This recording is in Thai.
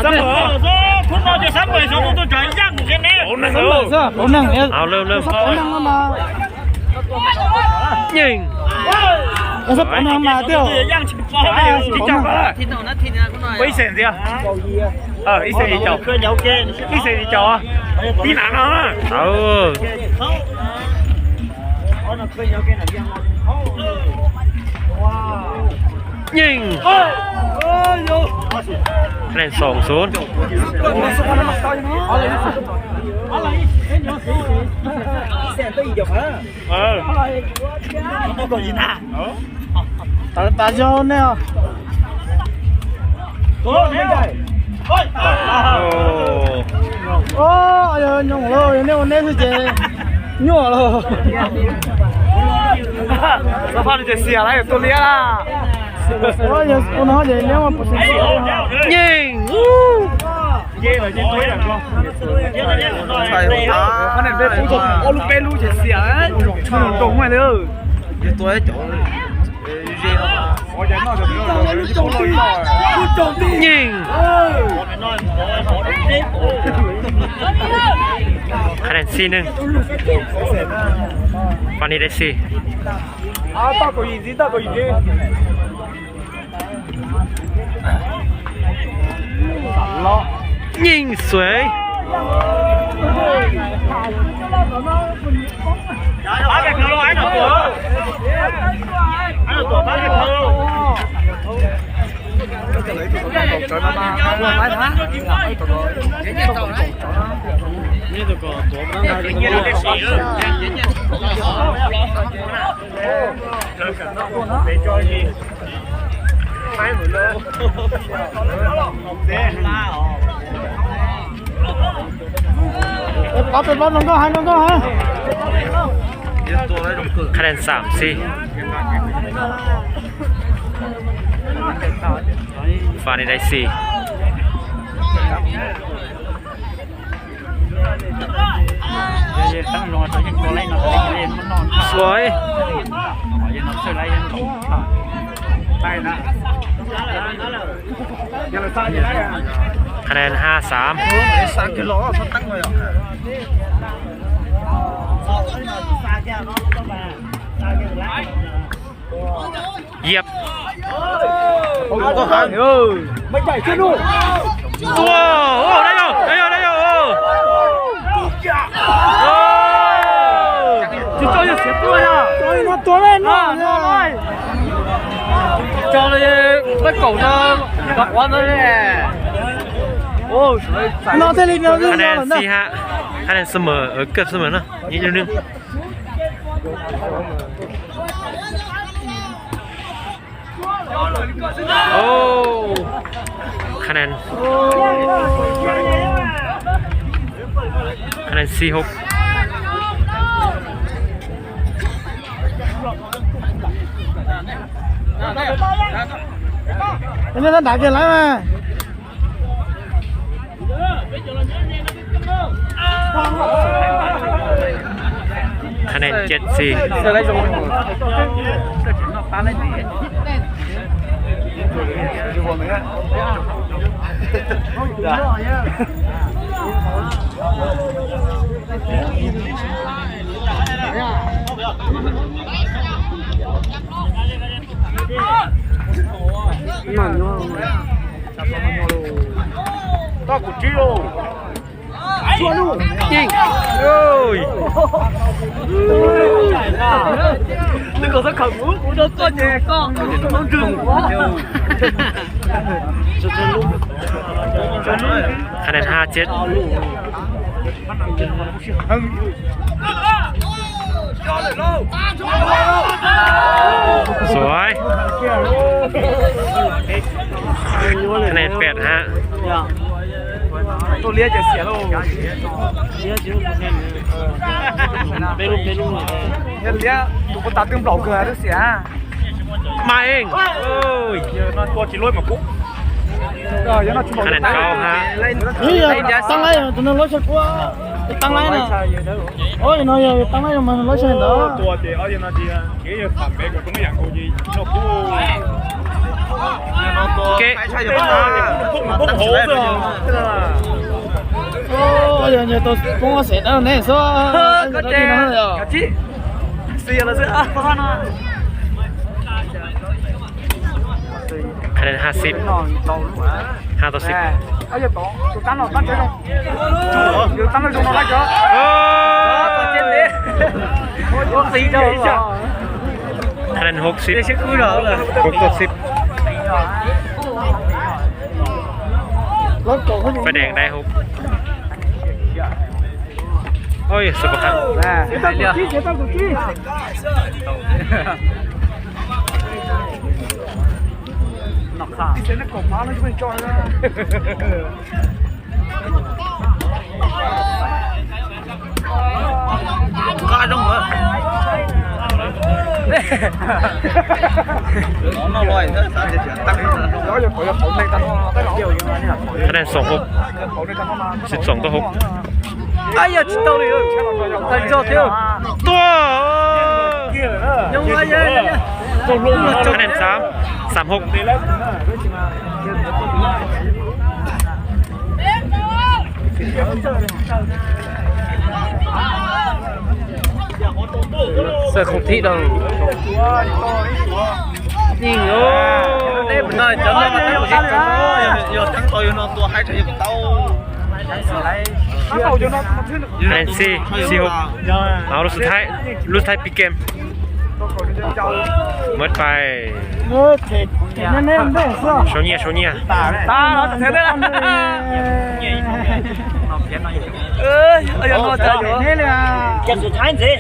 เสมอคุณเราจะซ้ำไปสองตัวจ่ายยากเหมือนกันนะเอาเริ่มยิงสปอนเซอร์มาเดียวย่างชิบฟอที่จับก็ทีหนึ่งนะทีนึงคุณหน่อยไม่เสร็จเดียว一เสร็จ就有嘅一เสร็จ就啊邊難啊好可能佢有嘅能贏ยิงเล่น2-0大家好呢哦哎呀弄了人家我那是姐扭了我怕你这死了有多厉害啦我拿着两万不是ยิง可能被捕捉我路被路就死了中了了越多越久ยิงคะแนน4-1ตอนนี้ได้4ยิงสวย把对方弄个还คะแนน3-4ฟานี่ได้4สวยคะแนน5-3เหยียบไม่ใช่ขึ้นนู่นว้าวได้อยู่就照样写对呀，那多嘞那照那些那狗呢，玩的嘞。哦，那这里边คะแนน4-5คะแนนเสมอเกือบเสมอนะนิดนึงโอ้คะแนน4-6人家他打进来嘛คะแนน7-4大古鸡肉ยิงโอ้ย那个是烤骨我都做你个能整คะแนน5-7สวยคะแนน8-5都连着写喽，连就不写没录，连我打灯不老哥都写。มาเองโอ้ยตัวกี่ร้อยมาปุ๊บคะแนน9-5นี่ตั้งไรตัวนั้น100กว่าตั้งไรนะโอ้ยน้อยตั้งไรมัน100เด้อตัวเดียวเอาอย่างนั้นดีนะเกี่ยวกับแม่ก็ต้องอย่างกูยีนกกู เก๊ใช่ยังพวกโหดเลย哦，人家都跟我说到那说，个这个鸡，是了是啊，不看了。คะแนน50 5 ต่อ 10哎呀，就干了，干这种，就干了种那个。ตัวเจ็ดเลย我死掉了คะแนน60 6 ต่อ 10ไฟแดงได้6โอ้ยสุดประคัน接到古鸡，接到古鸡。หนักขาเส้นกบมาแล้วจะเป็นจอยแล้วก็ต้องเหรอน้องลอยถ้าสามเจ็ดตั้งแล้วจะขอจะผมในตั้งได้หรอเดียวยังไงเนี่ยคะแนน2 6 12 ต่อ 6哎呀，知道了哟，太早跳，多，用啊呀，คะแนน3 3 6เสือของที่เราจริงโอ้ได้เหมือนกันจำได้มาตั้งแต่有ตั้งตัวอยู่นอนตัวให้เธออยู่เต้าคะแนน4 6เอาลูกสุดท้ายปิดเกมหมดไปโชเนียตาเราจะเทได้ละเอ้ยเอาอย่างนอนใจอยู่เกมสุดท้ายสิ